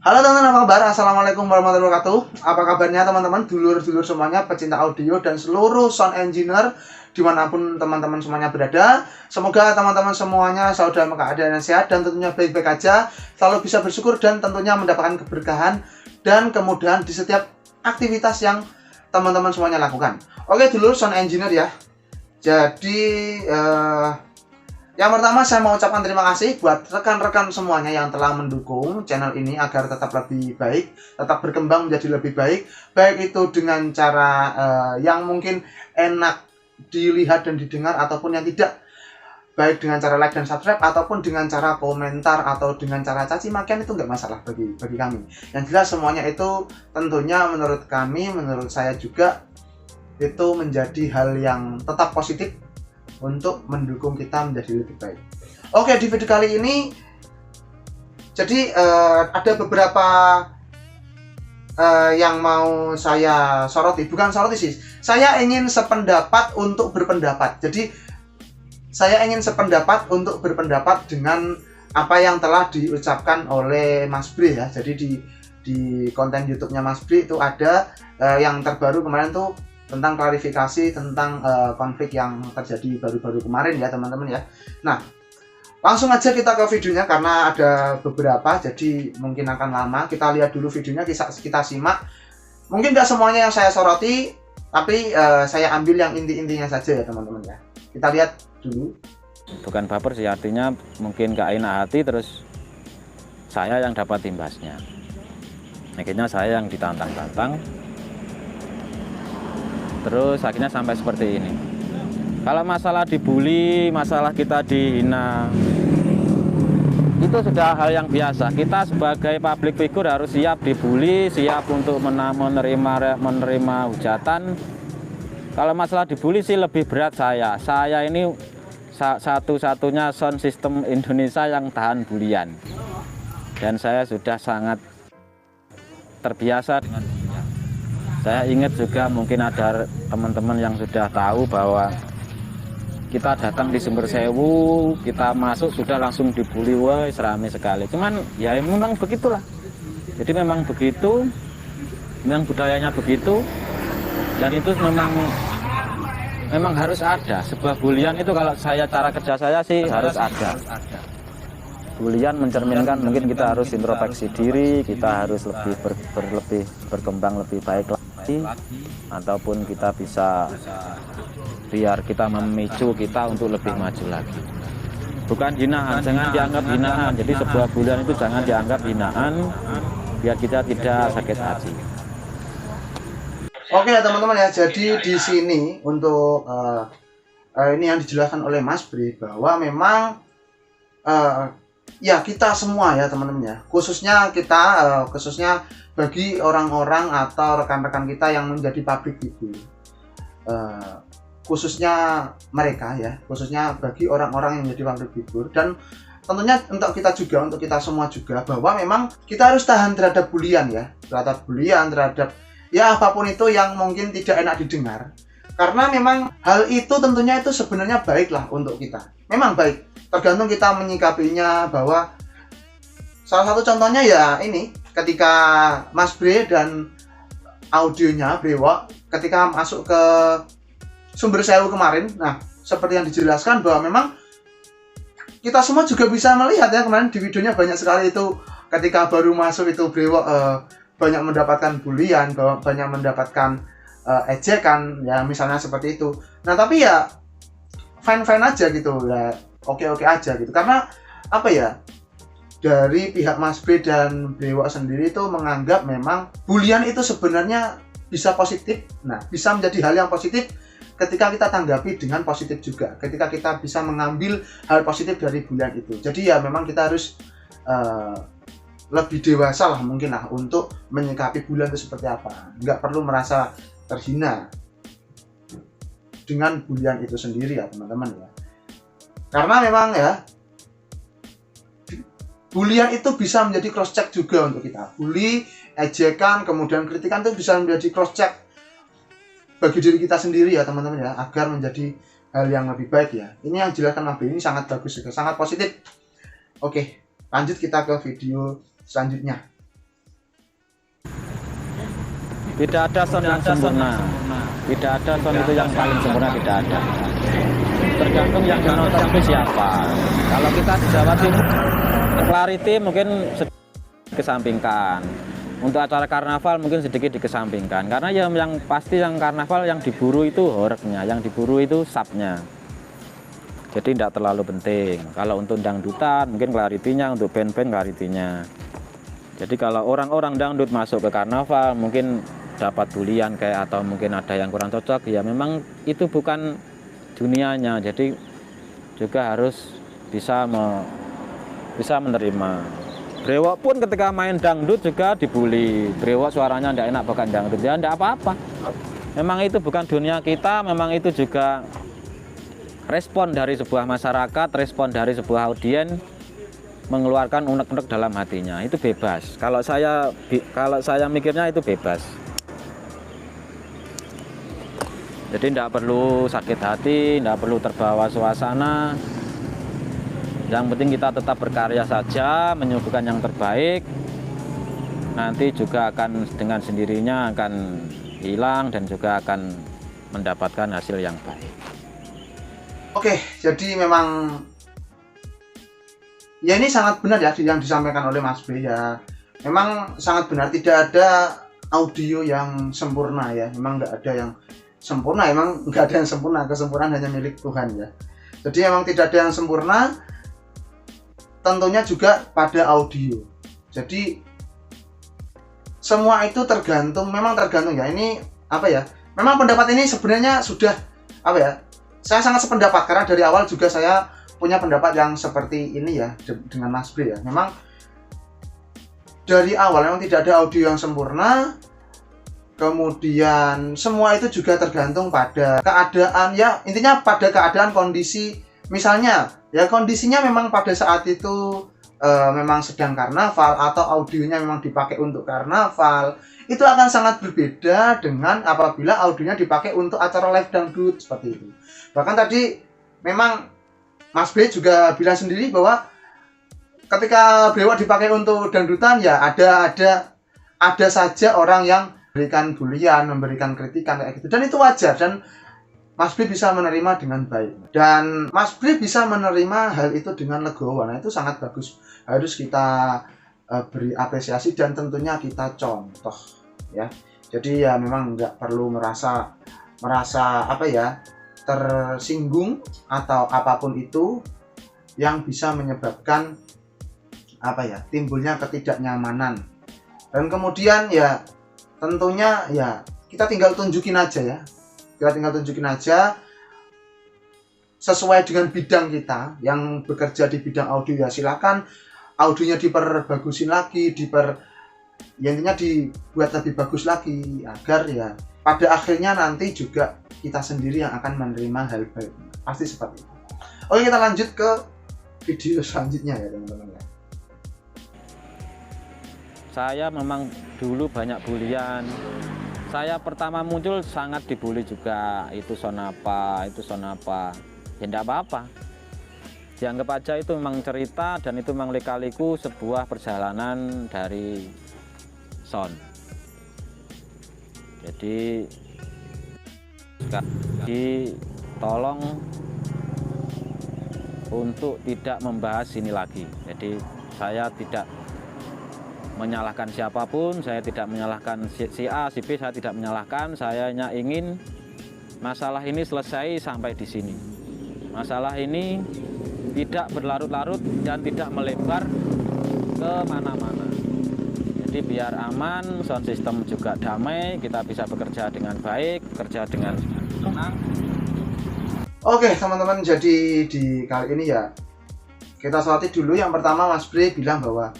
Halo teman-teman, apa kabar? Assalamualaikum warahmatullahi wabarakatuh. Apa kabarnya teman-teman, dulur-dulur semuanya, pecinta audio dan seluruh sound engineer dimanapun teman-teman semuanya berada. Semoga teman-teman semuanya selalu dalam keadaan yang sehat dan tentunya baik-baik aja, selalu bisa bersyukur dan tentunya mendapatkan keberkahan dan kemudahan di setiap aktivitas yang teman-teman semuanya lakukan. Oke dulur sound engineer ya. Jadi yang pertama saya mau ucapkan terima kasih buat rekan-rekan semuanya yang telah mendukung channel ini agar tetap lebih baik, tetap berkembang menjadi lebih baik, baik itu dengan cara yang mungkin enak dilihat dan didengar ataupun yang tidak, baik dengan cara like dan subscribe ataupun dengan cara komentar atau dengan cara caci makian, itu nggak masalah bagi kami. Yang jelas semuanya itu tentunya menurut kami, menurut saya juga itu menjadi hal yang tetap positif untuk mendukung kita menjadi lebih baik. Oke, di video kali ini jadi ada beberapa yang mau saya soroti, bukan soroti sih, saya ingin sependapat untuk berpendapat. Jadi saya ingin sependapat untuk berpendapat dengan apa yang telah diucapkan oleh Mas Bre ya. Jadi di konten YouTube-nya Mas Bre itu ada yang terbaru kemarin tuh tentang klarifikasi tentang konflik yang terjadi baru-baru kemarin ya teman-teman ya. Nah, langsung aja kita ke videonya karena ada beberapa, jadi mungkin akan lama. Kita lihat dulu videonya, kita simak. Mungkin nggak semuanya yang saya soroti, tapi saya ambil yang inti-intinya saja ya teman-teman ya. Kita lihat dulu. Bukan baper sih, artinya mungkin gak enak hati terus saya yang dapat imbasnya. Akhirnya saya yang ditantang-tantang, terus akhirnya sampai seperti ini. Kalau masalah dibully, masalah kita dihina, itu sudah hal yang biasa. Kita sebagai public figure harus siap dibully, siap untuk menerima hujatan. Kalau masalah dibully sih lebih berat saya. Saya ini satu-satunya sound system Indonesia yang tahan bulian. Dan saya sudah sangat terbiasa dengan bulian. Saya ingat juga mungkin ada teman-teman yang sudah tahu bahwa kita datang di Sumber Sewu, kita masuk sudah langsung dibully, wah ramai sekali. Cuman ya memang begitulah. Jadi memang begitu, memang budayanya begitu, dan itu memang harus ada. Sebuah bulian itu kalau cara kerja saya sih harus ada. Bulian mencerminkan mungkin kita harus introspeksi diri, kita harus lebih berkembang lebih baik lagi, ataupun kita bisa biar kita memicu kita untuk lebih maju lagi. Bukan hinaan, jangan dianggap hinaan. Jadi sebuah bulian itu jangan dianggap hinaan, biar kita tidak sakit hati. Oke ya teman-teman ya, jadi di sini untuk ini yang dijelaskan oleh Mas Bre bahwa memang ya kita semua ya teman-teman ya, khususnya kita khususnya bagi orang-orang atau rekan-rekan kita yang menjadi public figure, khususnya mereka ya, khususnya bagi orang-orang yang menjadi public figure, dan tentunya untuk kita juga, untuk kita semua juga, bahwa memang kita harus tahan terhadap bulian ya, terhadap ya apapun itu yang mungkin tidak enak didengar, karena memang hal itu tentunya itu sebenarnya baiklah untuk kita, memang baik, tergantung kita menyikapinya. Bahwa salah satu contohnya ya ini, ketika Mas Bre dan audionya Brewok ketika masuk ke Sumber Sewu kemarin, nah seperti yang dijelaskan bahwa memang kita semua juga bisa melihat ya, kemarin di videonya banyak sekali itu ketika baru masuk itu Brewok banyak mendapatkan bulian, banyak mendapatkan ejekan ya, misalnya seperti itu. Nah tapi ya fine-fine aja gitu ya, oke-oke aja gitu, karena apa ya, dari pihak Mas Bre dan Brewok sendiri itu menganggap memang bulian itu sebenarnya bisa positif. Nah bisa menjadi hal yang positif ketika kita tanggapi dengan positif juga, ketika kita bisa mengambil hal positif dari bulian itu. Jadi ya memang kita harus lebih dewasa lah mungkin lah untuk menyikapi bulian itu seperti apa. Nggak perlu merasa terhina dengan bulian itu sendiri ya teman-teman ya. Karena memang ya bulian itu bisa menjadi cross check juga untuk kita. Bully, ejekan, kemudian kritikan itu bisa menjadi cross check bagi diri kita sendiri ya teman-teman ya, agar menjadi hal yang lebih baik ya. Ini yang dijelaskan Mas Bre ini sangat bagus juga, sangat positif. Oke, lanjut kita ke video selanjutnya. Tidak ada sound yang sempurna. Tidak ada sound itu yang paling sempurna, tidak ada. Tergantung yang menonton itu siapa. Kalau kita di Jawa Timur, clarity mungkin dikesampingkan. Untuk acara karnaval mungkin sedikit dikesampingkan. Karena yang pasti yang karnaval yang diburu itu horeknya, yang diburu itu subnya. Jadi tidak terlalu penting. Kalau untuk dangdutan mungkin clarity-nya, untuk band-band clarity-nya. Jadi kalau orang-orang dangdut masuk ke karnaval mungkin dapat bulian kayak atau mungkin ada yang kurang cocok, ya memang itu bukan dunianya. Jadi juga harus bisa menerima. Brewok pun ketika main dangdut juga dibully. Brewok suaranya tidak enak bukan dangdut, ya tidak apa-apa. Memang itu bukan dunia kita, memang itu juga respon dari sebuah masyarakat, respon dari sebuah audiens mengeluarkan unek-unek dalam hatinya. Itu bebas. Kalau saya mikirnya itu bebas. Jadi tidak perlu sakit hati, tidak perlu terbawa suasana. Yang penting kita tetap berkarya saja, menyuguhkan yang terbaik. Nanti juga akan dengan sendirinya akan hilang dan juga akan mendapatkan hasil yang baik. Oke, jadi memang ya ini sangat benar ya yang disampaikan oleh Mas B ya. Memang sangat benar, tidak ada audio yang sempurna ya. Memang nggak ada yang sempurna, emang nggak ada yang sempurna. Kesempurnaan hanya milik Tuhan ya. Jadi memang tidak ada yang sempurna. Tentunya juga pada audio. Jadi semua itu tergantung, memang tergantung ya. Ini apa ya? Memang pendapat ini sebenarnya sudah apa ya? Saya sangat sependapat karena dari awal juga saya punya pendapat yang seperti ini ya dengan Mas B ya. Memang dari awal memang tidak ada audio yang sempurna. Kemudian semua itu juga tergantung pada keadaan ya, intinya pada keadaan kondisi. Misalnya ya kondisinya memang pada saat itu memang sedang karnaval atau audionya memang dipakai untuk karnaval, itu akan sangat berbeda dengan apabila audionya dipakai untuk acara live dangdut seperti itu. Bahkan tadi memang Mas B juga bilang sendiri bahwa ketika brewok dipakai untuk dangdutan ya ada saja orang yang memberikan bulian, memberikan kritikan kayak gitu, dan itu wajar dan Mas B bisa menerima dengan baik dan Mas B bisa menerima hal itu dengan legowo. Nah itu sangat bagus, harus kita beri apresiasi dan tentunya kita contoh ya. Jadi ya memang nggak perlu merasa apa ya, tersinggung atau apapun itu yang bisa menyebabkan apa ya, timbulnya ketidaknyamanan. Dan kemudian ya tentunya ya kita tinggal tunjukin aja ya. Kita tinggal tunjukin aja sesuai dengan bidang kita yang bekerja di bidang audio ya, silakan audionya diperbagusin lagi, ya intinya dibuat lebih bagus lagi agar ya pada akhirnya nanti juga kita sendiri yang akan menerima hal baik. Pasti seperti itu. Oke, kita lanjut ke video selanjutnya ya teman-teman ya. Saya memang dulu banyak bulian. Saya pertama muncul sangat dibully juga, itu sonapa. Ya enggak apa-apa. Dianggap aja itu memang cerita dan itu memang lika-liku sebuah perjalanan dari sound. Jadi tolong untuk tidak membahas ini lagi. Jadi saya tidak menyalahkan siapapun, saya tidak menyalahkan si A, si B, saya tidak menyalahkan. Saya hanya ingin masalah ini selesai sampai di sini. Masalah ini tidak berlarut-larut dan tidak melebar ke mana-mana. Jadi biar aman, sound system juga damai, kita bisa bekerja dengan baik, bekerja dengan tenang. Oke teman-teman, jadi di kali ini ya kita soroti dulu. Yang pertama Mas Bre bilang bahwa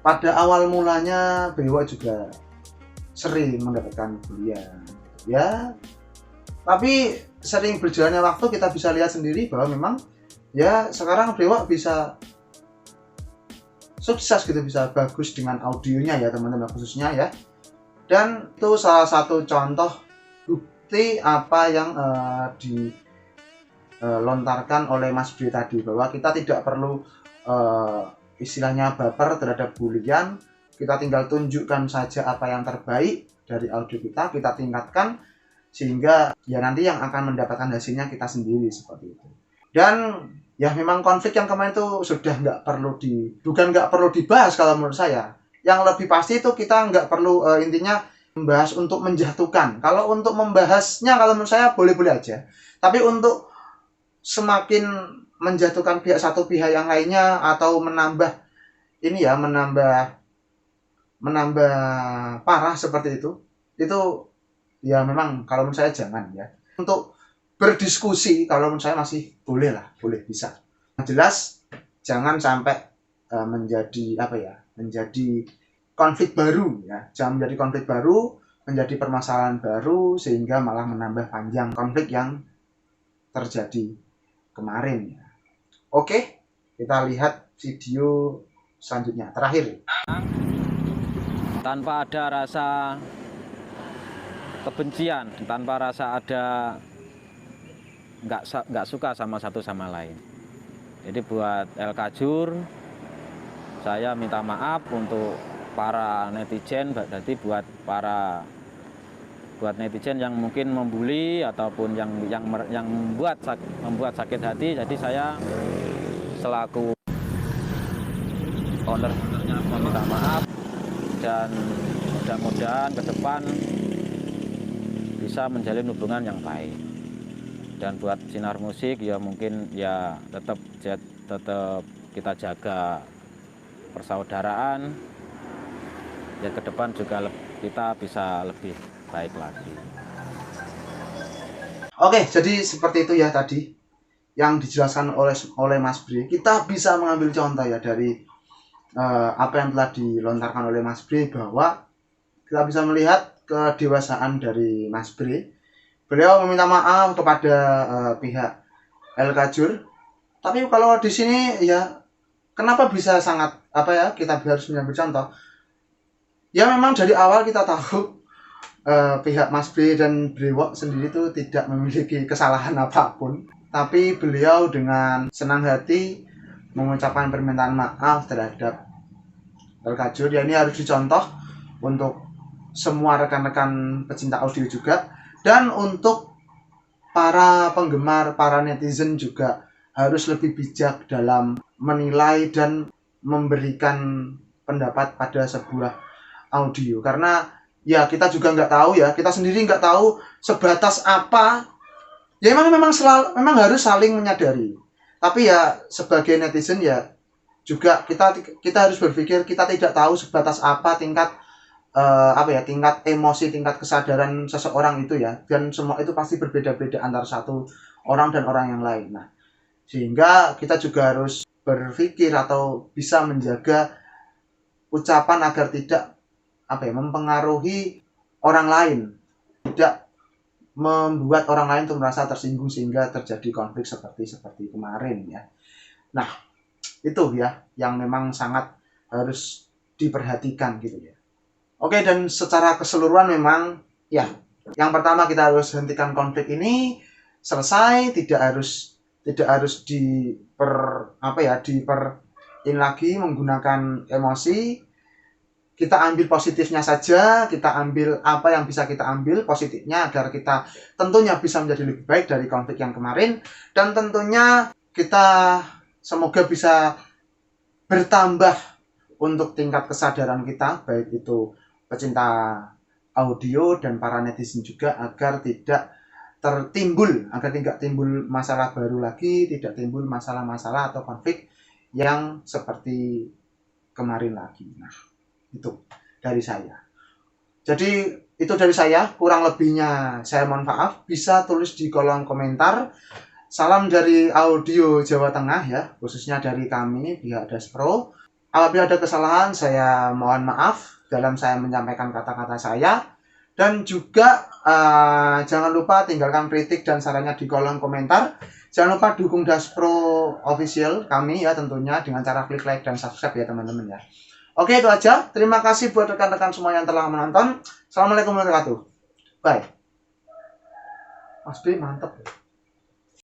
pada awal mulanya brewok juga sering mendapatkan bulian ya, tapi sering berjalannya waktu kita bisa lihat sendiri bahwa memang ya sekarang brewok bisa sukses gitu, bisa bagus dengan audionya ya teman-teman khususnya ya. Dan itu salah satu contoh bukti apa yang dilontarkan oleh Mas Bre tadi, bahwa kita tidak perlu istilahnya baper terhadap bulian, Kita tinggal tunjukkan saja apa yang terbaik dari audio kita tingkatkan, sehingga ya nanti yang akan mendapatkan hasilnya kita sendiri seperti itu. Dan ya memang konflik yang kemarin itu sudah bukan nggak perlu dibahas kalau menurut saya. Yang lebih pasti itu kita nggak perlu intinya membahas untuk menjatuhkan. Kalau untuk membahasnya kalau menurut saya boleh-boleh aja. Tapi untuk semakin menjatuhkan satu pihak yang lainnya atau menambah parah seperti itu ya memang kalau menurut saya jangan ya. Untuk berdiskusi kalau menurut saya masih boleh bisa. Yang jelas jangan sampai menjadi konflik baru ya. Jangan menjadi konflik baru, menjadi permasalahan baru sehingga malah menambah panjang konflik yang terjadi kemarin ya. Oke, kita lihat video selanjutnya terakhir. Tanpa ada rasa kebencian, tanpa rasa ada nggak suka sama satu sama lain. Jadi buat El Kajur, saya minta maaf untuk para netizen, berarti buat netizen yang mungkin membuli ataupun yang membuat sakit hati. Jadi saya selaku ownernya meminta maaf, dan mudah-mudahan ke depan bisa menjalin hubungan yang baik. Dan buat Sinar Musik ya mungkin ya tetap kita jaga persaudaraan, ya ke depan juga kita bisa lebih baik lagi. Oke, jadi seperti itu ya tadi yang dijelaskan oleh Mas Bre. Kita bisa mengambil contoh ya dari apa yang telah dilontarkan oleh Mas Bre, bahwa kita bisa melihat kedewasaan dari Mas Bre. Beliau meminta maaf kepada pihak El Kajur. Tapi kalau di sini ya kenapa bisa sangat kita harus mengambil contoh? Ya memang dari awal kita tahu pihak Mas Bre dan Brewok sendiri itu tidak memiliki kesalahan apapun. Tapi beliau dengan senang hati mengucapkan permintaan maaf terhadap El Kajur. Ya ini harus dicontoh untuk semua rekan-rekan pecinta audio juga. Dan untuk para penggemar, para netizen juga harus lebih bijak dalam menilai dan memberikan pendapat pada sebuah audio, karena ya kita juga nggak tahu ya, kita sendiri nggak tahu sebatas apa ya. Memang harus saling menyadari, tapi ya sebagai netizen ya juga kita harus berpikir, kita tidak tahu sebatas apa tingkat tingkat emosi, tingkat kesadaran seseorang itu ya, dan semua itu pasti berbeda-beda antara satu orang dan orang yang lain. Nah, sehingga kita juga harus berpikir atau bisa menjaga ucapan agar tidak mempengaruhi orang lain, tidak membuat orang lain tuh merasa tersinggung sehingga terjadi konflik seperti kemarin ya. Nah, itu ya yang memang sangat harus diperhatikan gitu ya. Oke, dan secara keseluruhan memang ya yang pertama kita harus hentikan konflik ini selesai, tidak harus diperin lagi menggunakan emosi. Kita ambil positifnya saja, kita ambil apa yang bisa kita ambil positifnya agar kita tentunya bisa menjadi lebih baik dari konflik yang kemarin, dan tentunya kita semoga bisa bertambah untuk tingkat kesadaran kita, baik itu pecinta audio dan para netizen juga, agar tidak timbul masalah baru lagi, tidak timbul masalah-masalah atau konflik yang seperti kemarin lagi. Nah, itu dari saya. Jadi itu dari saya, kurang lebihnya saya mohon maaf. Bisa tulis di kolom komentar. Salam dari audio Jawa Tengah ya, khususnya dari kami pihak Daspro. Apabila ada kesalahan saya mohon maaf dalam saya menyampaikan kata-kata saya. Dan juga jangan lupa tinggalkan kritik dan sarannya di kolom komentar. Jangan lupa dukung Daspro official kami ya, tentunya dengan cara klik like dan subscribe ya teman-teman ya. Oke, itu aja. Terima kasih buat rekan-rekan semua yang telah menonton. Assalamualaikum warahmatullahi wabarakatuh. Bye. Mas B mantep.